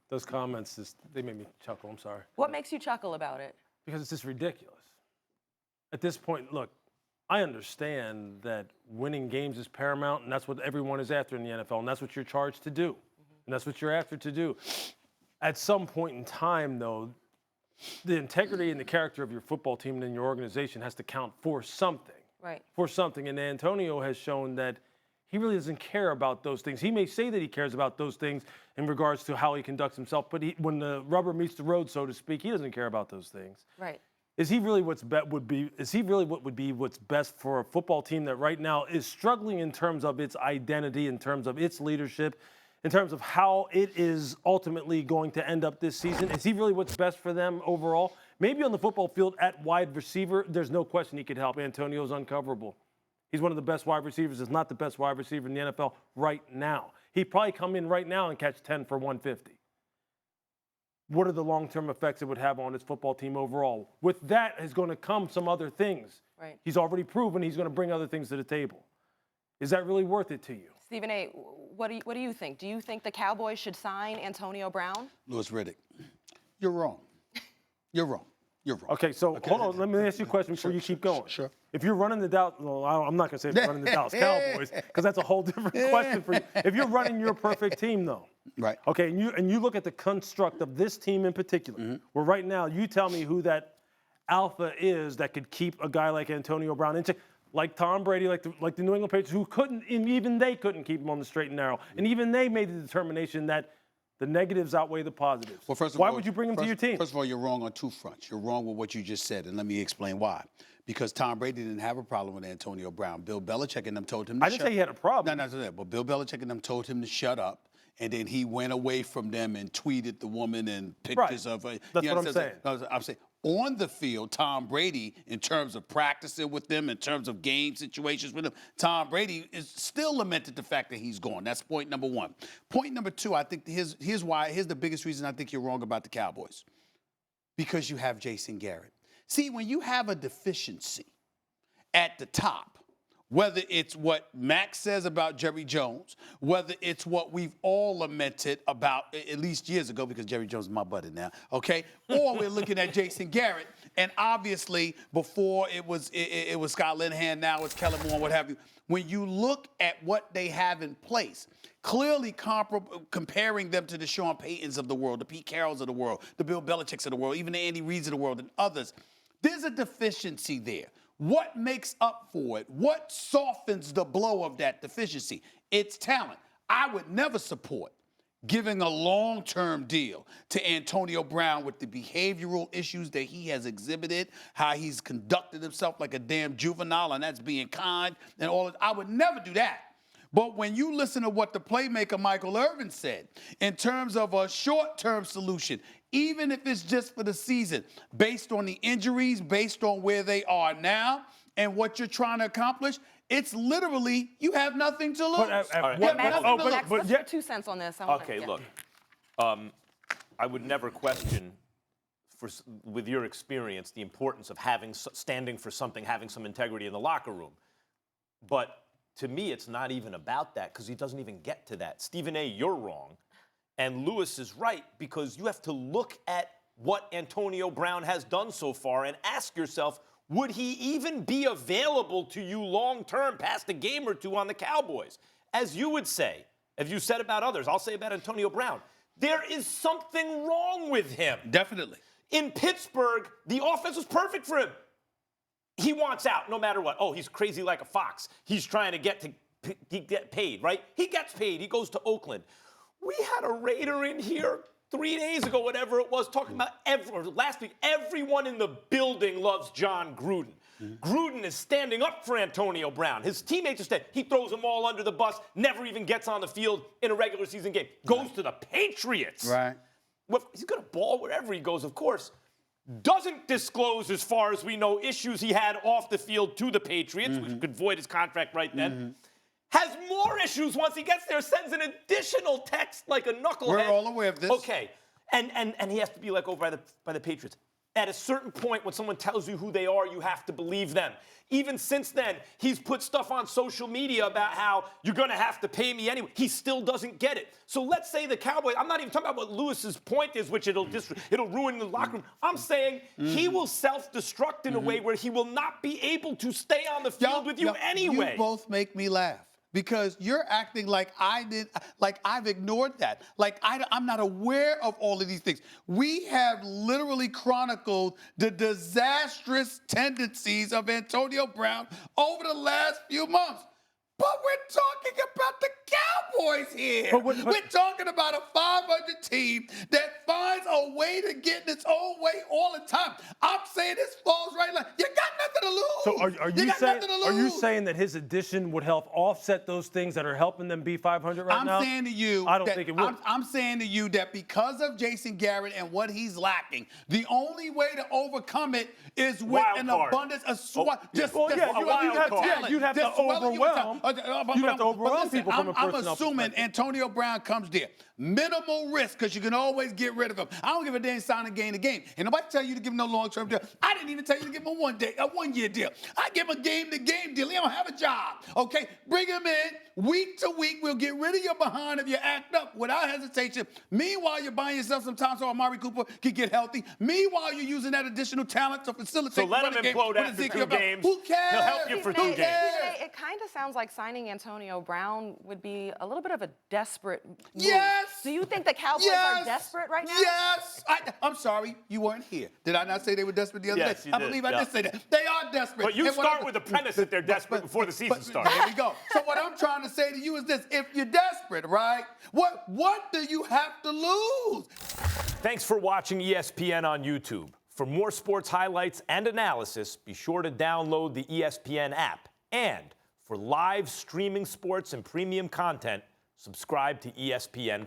Those comments, they made me chuckle. I'm sorry. What makes you chuckle about it? Because it's just ridiculous. At this point, look, I understand that winning games is paramount, and that's what everyone is after in the NFL, and that's what you're charged to do, and that's what you're after to do. At some point in time, though, the integrity and the character of your football team and your organization has to count for something. Right. For something. And Antonio has shown that he really doesn't care about those things. He may say that he cares about those things in regards to how he conducts himself, but when the rubber meets the road, so to speak, he doesn't care about those things. Right. Is he really what would be what's best for a football team that right now is struggling in terms of its identity, in terms of its leadership, in terms of how it is ultimately going to end up this season? Is he really what's best for them overall? Maybe on the football field at wide receiver, there's no question he could help. Antonio's uncoverable. He's one of the best wide receivers, if not the best wide receiver in the NFL right now. He'd probably come in right now and catch 10 for 150. What are the long-term effects it would have on his football team overall? With that is going to come some other things. Right. He's already proven he's going to bring other things to the table. Is that really worth it to you? Stephen A., what do you think? Do you think the Cowboys should sign Antonio Brown? Louis Riddick, you're wrong. You're wrong. You're wrong. Okay, so hold on. Let me ask you a question before you keep going. Sure. If you're running the Dallas, well, I'm not going to say if you're running the Dallas Cowboys because that's a whole different question for you. If you're running your perfect team, though. Right. Okay, and you look at the construct of this team in particular, where right now you tell me who that alpha is that could keep a guy like Antonio Brown in check, like Tom Brady, like the New England Patriots, who couldn't, and even they couldn't keep him on the straight and narrow. And even they made the determination that the negatives outweigh the positives. Well, first of why all, would you bring him to your team? First of all, you're wrong on two fronts. You're wrong with what you just said, and let me explain why. Because Tom Brady didn't have a problem with Antonio Brown. Bill Belichick and them told him to I didn't say he had a problem. No, but Bill Belichick and them told him to shut up. And then he went away from them and tweeted the woman and pictures of her. That's what I'm saying. I'm saying on the field, Tom Brady, in terms of practicing with them, in terms of game situations with them, Tom Brady is still lamented the fact that he's gone. That's point number one. Point number two, I think here's the biggest reason I think you're wrong about the Cowboys. Because you have Jason Garrett. See, when you have a deficiency at the top, whether it's what Max says about Jerry Jones, whether it's what we've all lamented about at least years ago, because Jerry Jones is my buddy now, okay? Or we're looking at Jason Garrett, and obviously before it was Scott Linehan, now it's Kellen Moore, what have you. When you look at what they have in place, clearly comparing them to the Sean Paytons of the world, the Pete Carrolls of the world, the Bill Belichicks of the world, even the Andy Reids of the world, and others, there's a deficiency there. What makes up for it? What softens the blow of that deficiency? It's talent. I would never support giving a long-term deal to Antonio Brown with the behavioral issues that he has exhibited, how he's conducted himself like a damn juvenile, and that's being kind and all that. I would never do that. But when you listen to what the playmaker Michael Irvin said in terms of a short-term solution, even if it's just for the season, based on the injuries, based on where they are now and what you're trying to accomplish, it's literally you have nothing to lose. Max, what's your 2 cents on this? Look, I would never question, with your experience, the importance of standing for something, having some integrity in the locker room. But to me, it's not even about that because he doesn't even get to that. Stephen A., you're wrong. And Lewis is right because you have to look at what Antonio Brown has done so far and ask yourself, would he even be available to you long-term past a game or two on the Cowboys? As you would say, as you said about others, I'll say about Antonio Brown, there is something wrong with him. Definitely. In Pittsburgh, the offense was perfect for him. He wants out no matter what. Oh, he's crazy like a fox. He's trying to get paid, right? He gets paid. He goes to Oakland. We had a Raider in here 3 days ago, whatever it was, talking about last week, everyone in the building loves John Gruden. Gruden is standing up for Antonio Brown. His teammates are saying he throws them all under the bus, never even gets on the field in a regular season game. Goes to the Patriots. Right. He's going to ball wherever he goes, of course. Doesn't disclose, as far as we know, issues he had off the field to the Patriots, which could void his contract right then. Has more issues once he gets there, sends an additional text like a knucklehead. We're all aware of this. Okay. And he has to be let go by the Patriots. at a certain point, when someone tells you who they are, you have to believe them. Even since then, he's put stuff on social media about how you're going to have to pay me anyway. He still doesn't get it. So let's say the Cowboys, I'm not even talking about what Lewis's point is, which it'll ruin the locker room. I'm saying he will self-destruct in a way where he will not be able to stay on the field with you anyway. You both make me laugh. Because you're acting like I've ignored that. Like I'm not aware of all of these things. We have literally chronicled the disastrous tendencies of Antonio Brown over the last few months. But we're talking about the Cowboys here. We're talking about a 500 team that finds a way to get in its own way all the time. I'm saying this falls right line. You got nothing to lose. So are you saying that his addition would help offset those things that are helping them be 500 right now? I'm saying to you, I don't think it would. I'm saying to you that because of Jason Garrett and what he's lacking, the only way to overcome it is with an abundance of you'd have to overwhelm. You have to overwhelm people from a personnel I'm assuming Antonio Brown comes there. Minimal risk, because you can always get rid of him. I don't give a damn sign of game to game. And nobody tell you to give him no long-term deal. I didn't even tell you to give him a one-year deal. I give him a game-to-game deal. He don't have a job, okay? Bring him in week to week. We'll get rid of your behind if you act up without hesitation. Meanwhile, you're buying yourself some time so Amari Cooper can get healthy. Meanwhile, you're using that additional talent to facilitate. So let him implode after 2 games. Who cares? He'll help you for 2 games. It kind of sounds like signing Antonio Brown would be a little bit of a desperate move. Yes. Do you think the Cowboys are desperate right now? Yes. I'm sorry, you weren't here. Did I not say they were desperate the other day? You I did, believe I did say that. They are desperate. But you start with the premise that they're desperate before the season starts. There we go. So what I'm trying to say to you is this: if you're desperate, right? What do you have to lose? Thanks for watching ESPN on YouTube. For more sports highlights and analysis, be sure to download the ESPN app. And for live streaming sports and premium content, subscribe to ESPN+.